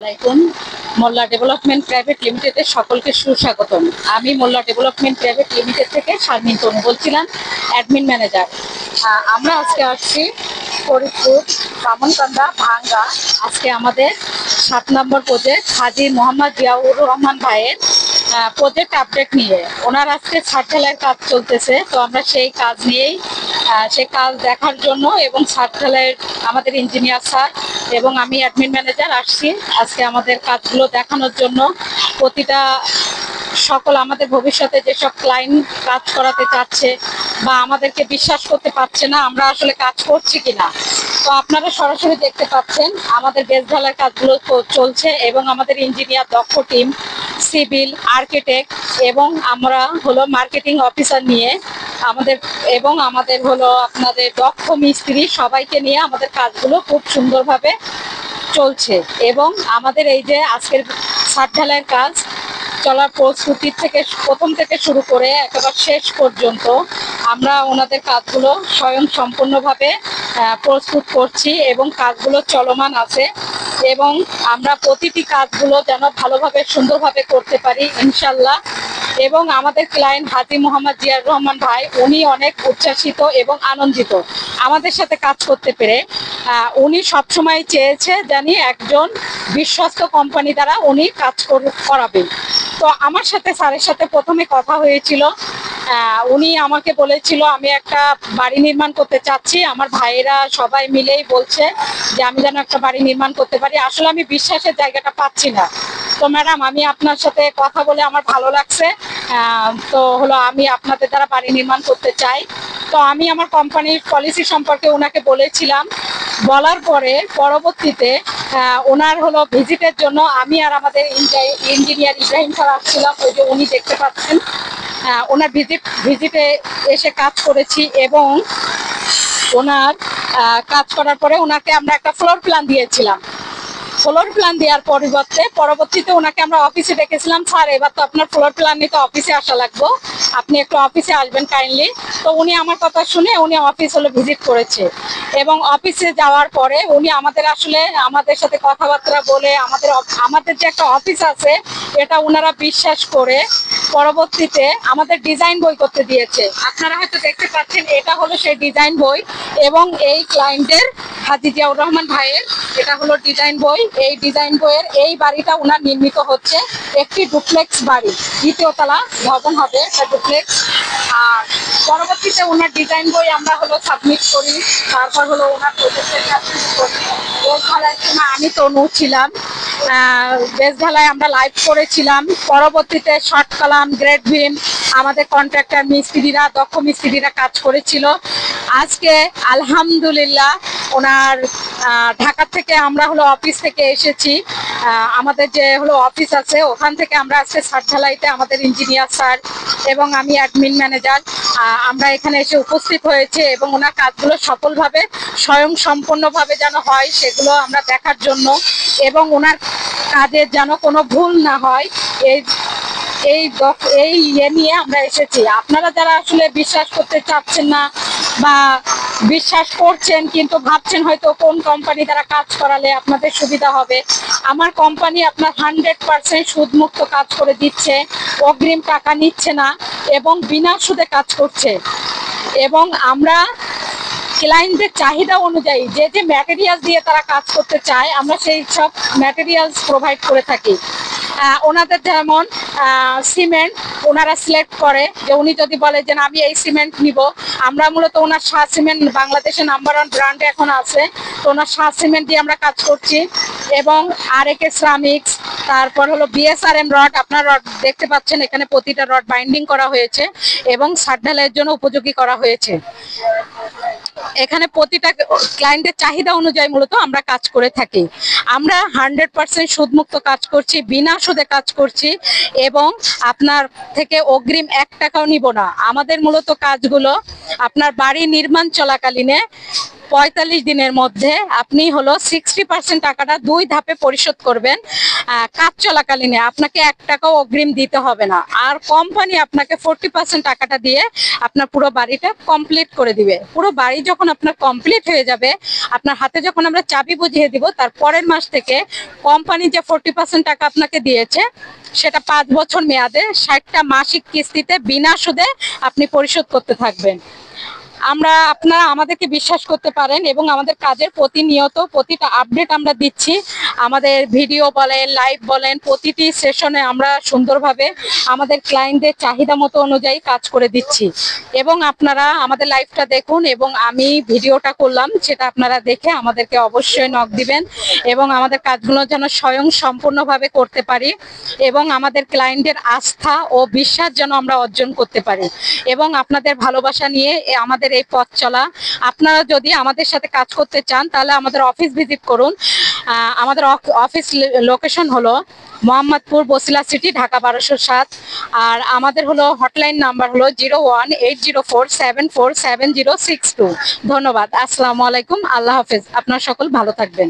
আলাইকুম। মোল্লা development private লিমিটেডের সকলকে সুস্বাগতম। আমি মোল্লা ডেভেলপমেন্ট প্রাইভেট লিমিটেড থেকে শারমিন তনু বলছিলাম, অ্যাডমিন ম্যানেজার। আমরা আজকে আসছি ফরিদপুর বামনকান্দা ভাঙ্গা। আজকে আমাদের 7 নম্বর প্রজেক্ট হাজী মোহাম্মদ জিয়াউর রহমান ভাইয়ের প্রজেক্ট আপডেট নিয়ে। ওনার আজকে ছাদ ঢালাইয়ের কাজ চলতেছে, তো আমরা সেই কাজ নিয়েই সেই কাজ দেখার জন্য এবং ছাদ ঢালাইয়ের আমাদের ইঞ্জিনিয়ার স্যার এবং আমি অ্যাডমিন ম্যানেজার আসছি আজকে আমাদের কাজগুলো দেখানোর জন্য। প্রতিটা সকল আমাদের ভবিষ্যতে যেসব ক্লায়েন্ট কাজ করাতে চাচ্ছে বা আমাদেরকে বিশ্বাস করতে পারছে না আমরা আসলে কাজ করছি কিনা, তো আপনারা সরাসরি দেখতে পাচ্ছেন আমাদের বেস ঢালাইয়ের কাজগুলো চলছে এবং আমাদের ইঞ্জিনিয়ার দক্ষ টিম, সিভিল, আর্কিটেক্ট এবং আমরা হলো মার্কেটিং অফিসার নিয়ে আমাদের হলো আপনাদের দক্ষ মিস্ত্রি সবাইকে নিয়ে আমাদের কাজগুলো খুব সুন্দরভাবে চলছে। এবং আমাদের এই যে আজকের ছাদ ঢালাইয়ের কাজ চলার প্রস্তুতির থেকে প্রথম থেকে শুরু করে একেবারে শেষ পর্যন্ত আমরা ওনাদের কাজগুলো স্বয়ং সম্পূর্ণভাবে প্রস্তুত করছি এবং কাজগুলো চলমান আছে এবং আমরা প্রতিটি কাজগুলো যেন ভালোভাবে সুন্দরভাবে করতে পারি ইনশাল্লাহ। এবং আমাদের ক্লায়েন্ট হাজী মোহাম্মদ জিয়াউর রহমান ভাই উনি অনেক উচ্ছ্বাসিত এবং আনন্দিত আমাদের সাথে কাজ করতে পেরে। উনি সবসময় চেয়েছে জানি একজন বিশ্বস্ত কোম্পানি দ্বারা উনি কাজ করাবেন। তো আমার সাথে স্যারের সাথে প্রথমে কথা হয়েছিল, উনি আমাকে বলেছিল আমি একটা বাড়ি নির্মাণ করতে চাচ্ছি, আমার ভাইয়েরা সবাই মিলেই বলছে যে আমি যেন একটা বাড়ি নির্মাণ করতে পারি। আসলে আমি বিশ্বাসের জায়গাটা পাচ্ছি না। তো ম্যাডাম আমি আপনার সাথে কথা বলে আমার ভালো লাগছে, তো হলো আমি আপনাদের দ্বারা বাড়ি নির্মাণ করতে চাই। তো আমি আমার কোম্পানির পলিসি সম্পর্কে ওনাকে বলেছিলাম, বলার পরে পরবর্তীতে ওনার হলো ভিজিটের জন্য আমি আর আমাদের ইঞ্জিনিয়ার ইব্রাহিম স্যার আসছিলাম, ওই যে উনি দেখতে পাচ্ছেন। ওনার ভিজিটে এসে কাজ করেছি এবং ওনার কাজ করার পরে ওনাকে আমরা একটা ফ্লোর প্ল্যান দিয়েছিলাম। ফ্লোর প্ল্যান দেওয়ার পরবর্তীতে ওনাকে আমরা অফিসে ডেকেছিলাম, স্যার এবার তো আপনার ফ্লোর প্ল্যান নিতে অফিসে আসা লাগবে, আপনি একটু অফিসে আসবেন কাইন্ডলি। তো উনি আমার কথা শুনে উনি অফিস হলো ভিজিট করেছে এবং অফিসে যাওয়ার পরে উনি আমাদের সাথে কথাবার্তা বলে আমাদের যে একটা অফিস আছে এটা ওনারা বিশ্বাস করে পরবর্তীতে আমাদের ডিজাইন বই করতে দিয়েছে। আপনারা হয়তো দেখতে পাচ্ছেন এটা হলো সেই ডিজাইন বই এবং এই ক্লায়েন্টের হাজী জিয়াউর রহমান ভাইয়ের এটা হলো ডিজাইন বই। এই ডিজাইন বইয়ের এই বাড়িটা ওনার নির্মিত হচ্ছে, একটি ডুপ্লেক্স বাড়ি, 2য় তলা ভবন হবে একটা ডুপ্লেক্স। আর পরবর্তীতে ওনার ডিজাইন বই আমরা হলো সাবমিট করি, তারপর হলো ওনার প্রজেক্টের কাজ শুরু করি। বেস ঢালাইয়ের সময় আমি তনু ছিলাম, বেস ঢালাই আমরা লাইভ করেছিলাম। পরবর্তীতে শর্ট কলাম, গ্রেড ভিম আমাদের কন্ট্রাক্টর মিস্ত্রিরা দক্ষ মিস্ত্রিরা কাজ করেছিল। আজকে আলহামদুলিল্লাহ ওনার ঢাকা থেকে আমরা হলো অফিস থেকে এসেছি, আমাদের যে হলো অফিস আছে ওখান থেকে আমরা আজকে ছাদ ঢালাইতে আমাদের ইঞ্জিনিয়ার স্যার এবং আমি অ্যাডমিন ম্যানেজার আমরা এখানে এসে উপস্থিত হয়েছে এবং ওনার কাজগুলো সফলভাবে স্বয়ং সম্পূর্ণভাবে যেন হয় সেগুলো আমরা দেখার জন্য এবং ওনার কাজের যেন কোনো ভুল না হয় এই নিয়ে আমরা এসেছি। আপনারা যারা আসলে বিশ্বাস করতে চাচ্ছেন না বা বিশ্বাস করছেন কিন্তু ভাবছেন হয়তো কোন কোম্পানি দ্বারা কাজ করালে আপনাদের সুবিধা হবে, আমার কোম্পানি আপনার 100% সুদমুক্ত কাজ করে দিচ্ছে, অগ্রিম টাকা নিচ্ছে না এবং বিনা সুদে কাজ করছে। এবং আমরা ক্লায়েন্টদের চাহিদা অনুযায়ী যে যে ম্যাটেরিয়ালস দিয়ে তারা কাজ করতে চায় আমরা সেই সব ম্যাটেরিয়ালস প্রোভাইড করে থাকি। ওনাদের যেমন সিমেন্ট ওনারা সিলেক্ট করে যে উনি যদি বলে যে আমি এই সিমেন্ট নিব, আমরা মূলত ওনার শাহ সিমেন্ট বাংলাদেশের নাম্বার 1 ব্র্যান্ডে এখন আছে, তো ওনার শাহ সিমেন্ট দিয়ে আমরা কাজ করছি। এবং আরএকে সিরামিক্স, তারপর হলো বিএসআরএম রড, আপনার রড দেখতে পাচ্ছেন এখানে প্রতিটা রড বাইন্ডিং করা হয়েছে এবং ছাদ ঢালাইয়ের জন্য উপযোগী করা হয়েছে। এখানে প্রতিটা ক্লায়েন্টের চাহিদা অনুযায়ী মূলত আমরা কাজ করে থাকি। আমরা 100% সুদমুক্ত কাজ করছি, বিনা সুদে কাজ করছি এবং আপনার থেকে অগ্রিম 1 টাকাও নিব না। আমাদের মূলত কাজগুলো আপনার বাড়ি নির্মাণ চলাকালীনে 45 দিনের মধ্যে আপনি হলো 60% টাকাটা 2 ধাপে পরিশোধ করবেন। কাজ চলাকালীনে আপনাকে 1 টাকাও অগ্রিম দিতে হবে না। আর কোম্পানি আপনাকে 40% টাকাটা দিয়ে আপনার পুরো বাড়িটা কমপ্লিট করে দিবে। পুরো বাড়ি যখন আপনার কমপ্লিট হয়ে যাবে, আপনার হাতে যখন আমরা চাবি বুঝিয়ে দিব, তার পরের মাস থেকে কোম্পানি যে 40% টাকা আপনাকে দিয়েছে সেটা 5 বছর মেয়াদে 60টা মাসিক কিস্তিতে বিনা সুদে আপনি পরিশোধ করতে থাকবেন। আপনারা আমাদেরকে বিশ্বাস করতে পারেন এবং আমাদের কাজের প্রতিনিয়ত প্রতিটা আপডেট আমরা দিচ্ছি। আমাদের ভিডিও বলেন, লাইভ বলেন, প্রতিটি সেশনে আমরা সুন্দরভাবে আমাদের ক্লায়েন্টদের চাহিদা মতো অনুযায়ী কাজ করে দিচ্ছি। এবং আপনারা আমাদের লাইভটা দেখুন এবং আমি ভিডিওটা করলাম, সেটা আপনারা দেখে আমাদেরকে অবশ্যই নক দিবেন এবং আমাদের কাজগুলো যেন স্বয়ং সম্পূর্ণভাবে করতে পারি এবং আমাদের ক্লায়েন্টের আস্থা ও বিশ্বাস যেন আমরা অর্জন করতে পারি এবং আপনাদের ভালোবাসা নিয়ে আমাদের এই পথ চলা। আপনারা যদি আমাদের সাথে কাজ করতে চান তাহলে আমাদের অফিস ভিজিট করুন। আমাদের অফিস লোকেশন হলো মোহাম্মদপুর, বসিলা সিটি, ঢাকা 1207। আর আমাদের হলো হটলাইন নাম্বার হলো 018047477062। ধন্যবাদ। আসসালামু আলাইকুম। আল্লাহ হাফেজ। আপনারা সকল ভালো থাকবেন।